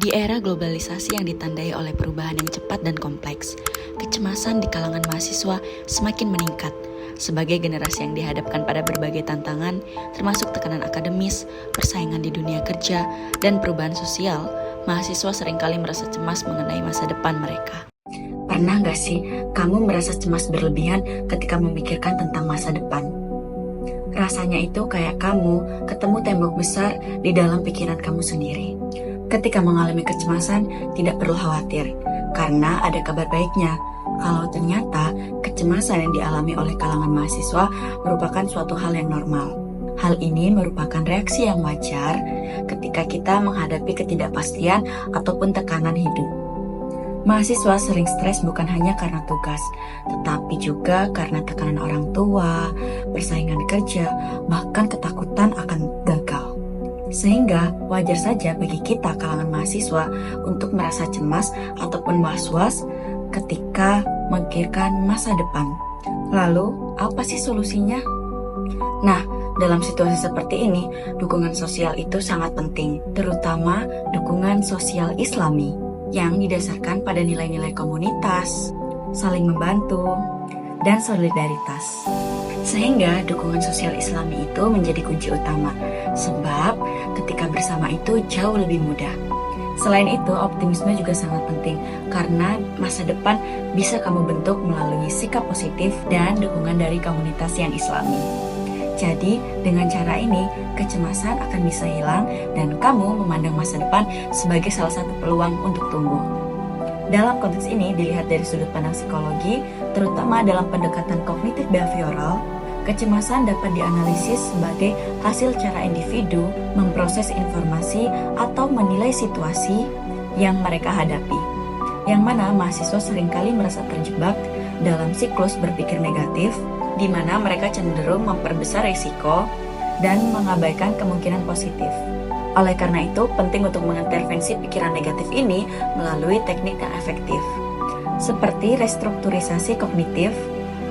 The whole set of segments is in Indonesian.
Di era globalisasi yang ditandai oleh perubahan yang cepat dan kompleks, kecemasan di kalangan mahasiswa semakin meningkat. Sebagai generasi yang dihadapkan pada berbagai tantangan, termasuk tekanan akademis, persaingan di dunia kerja, dan perubahan sosial, mahasiswa seringkali merasa cemas mengenai masa depan mereka. Pernah gak sih kamu merasa cemas berlebihan ketika memikirkan tentang masa depan? Rasanya itu kayak kamu ketemu tembok besar di dalam pikiran kamu sendiri. Ketika mengalami kecemasan, tidak perlu khawatir, karena ada kabar baiknya. Kalau ternyata kecemasan yang dialami oleh kalangan mahasiswa merupakan suatu hal yang normal. Hal ini merupakan reaksi yang wajar ketika kita menghadapi ketidakpastian ataupun tekanan hidup. Mahasiswa sering stres bukan hanya karena tugas, tetapi juga karena tekanan orang tua, persaingan kerja, bahkan ketakutan akan gagal. Sehingga wajar saja bagi kita kalangan mahasiswa untuk merasa cemas ataupun was-was ketika memikirkan masa depan. Lalu, apa sih solusinya? Nah, dalam situasi seperti ini, dukungan sosial itu sangat penting, terutama dukungan sosial Islami yang didasarkan pada nilai-nilai komunitas, saling membantu, dan solidaritas. Sehingga dukungan sosial Islami itu menjadi kunci utama, sebab ketika bersama itu jauh lebih mudah. Selain itu, optimisme juga sangat penting, karena masa depan bisa kamu bentuk melalui sikap positif dan dukungan dari komunitas yang Islami. Jadi, dengan cara ini, kecemasan akan bisa hilang dan kamu memandang masa depan sebagai salah satu peluang untuk tumbuh. Dalam konteks ini dilihat dari sudut pandang psikologi, terutama dalam pendekatan kognitif behavioral, kecemasan dapat dianalisis sebagai hasil cara individu memproses informasi atau menilai situasi yang mereka hadapi. Yang mana mahasiswa seringkali merasa terjebak dalam siklus berpikir negatif, di mana mereka cenderung memperbesar risiko dan mengabaikan kemungkinan positif. Oleh karena itu, penting untuk mengintervensi pikiran negatif ini melalui teknik yang efektif, seperti restrukturisasi kognitif,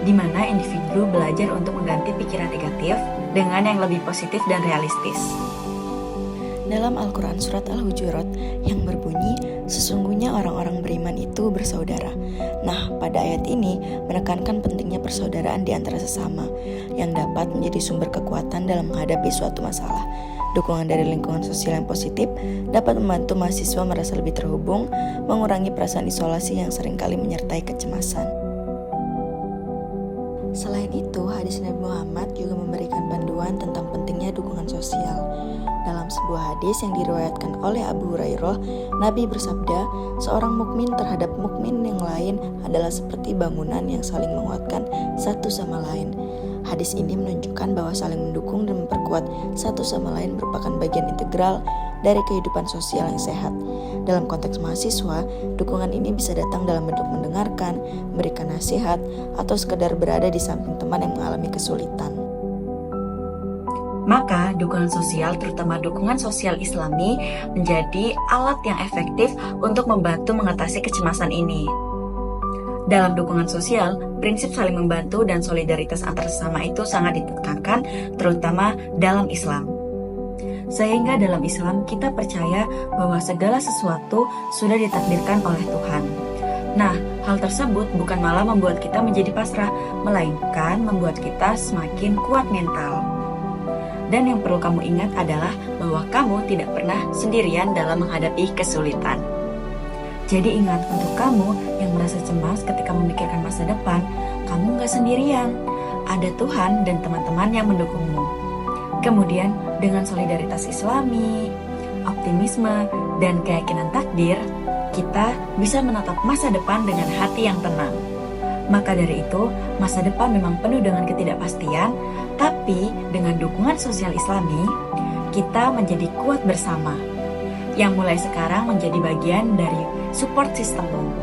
di mana individu belajar untuk mengganti pikiran negatif dengan yang lebih positif dan realistis. Dalam Al-Quran Surat Al-Hujurat yang berbunyi, sesungguhnya orang-orang beriman itu bersaudara. Nah, pada ayat ini menekankan pentingnya persaudaraan di antara sesama, yang dapat menjadi sumber kekuatan dalam menghadapi suatu masalah. Dukungan dari lingkungan sosial yang positif dapat membantu mahasiswa merasa lebih terhubung, mengurangi perasaan isolasi yang seringkali menyertai kecemasan. Selain itu, hadis Nabi Muhammad juga memberikan panduan tentang pentingnya dukungan sosial. Dalam sebuah hadis yang diriwayatkan oleh Abu Hurairah, Nabi bersabda, seorang mukmin terhadap mukmin yang lain adalah seperti bangunan yang saling menguatkan satu sama lain. Hadis ini menunjukkan bahwa saling mendukung dan memperkuat satu sama lain merupakan bagian integral dari kehidupan sosial yang sehat. Dalam konteks mahasiswa, dukungan ini bisa datang dalam bentuk mendengarkan, memberikan nasihat, atau sekedar berada di samping teman yang mengalami kesulitan. Maka, dukungan sosial, terutama dukungan sosial Islami, menjadi alat yang efektif untuk membantu mengatasi kecemasan ini. Dalam dukungan sosial, prinsip saling membantu dan solidaritas antar sesama itu sangat ditekankan, terutama dalam Islam. Sehingga dalam Islam kita percaya bahwa segala sesuatu sudah ditakdirkan oleh Tuhan. Nah, hal tersebut bukan malah membuat kita menjadi pasrah, melainkan membuat kita semakin kuat mental. Dan yang perlu kamu ingat adalah bahwa kamu tidak pernah sendirian dalam menghadapi kesulitan. Jadi ingat, untuk kamu yang merasa cemas ketika memikirkan masa depan, kamu gak sendirian. Ada Tuhan dan teman-teman yang mendukungmu. Kemudian, dengan solidaritas Islami, optimisme, dan keyakinan takdir, kita bisa menatap masa depan dengan hati yang tenang. Maka dari itu, masa depan memang penuh dengan ketidakpastian, tapi dengan dukungan sosial Islami, kita menjadi kuat bersama, yang mulai sekarang menjadi bagian dari support sistemmu.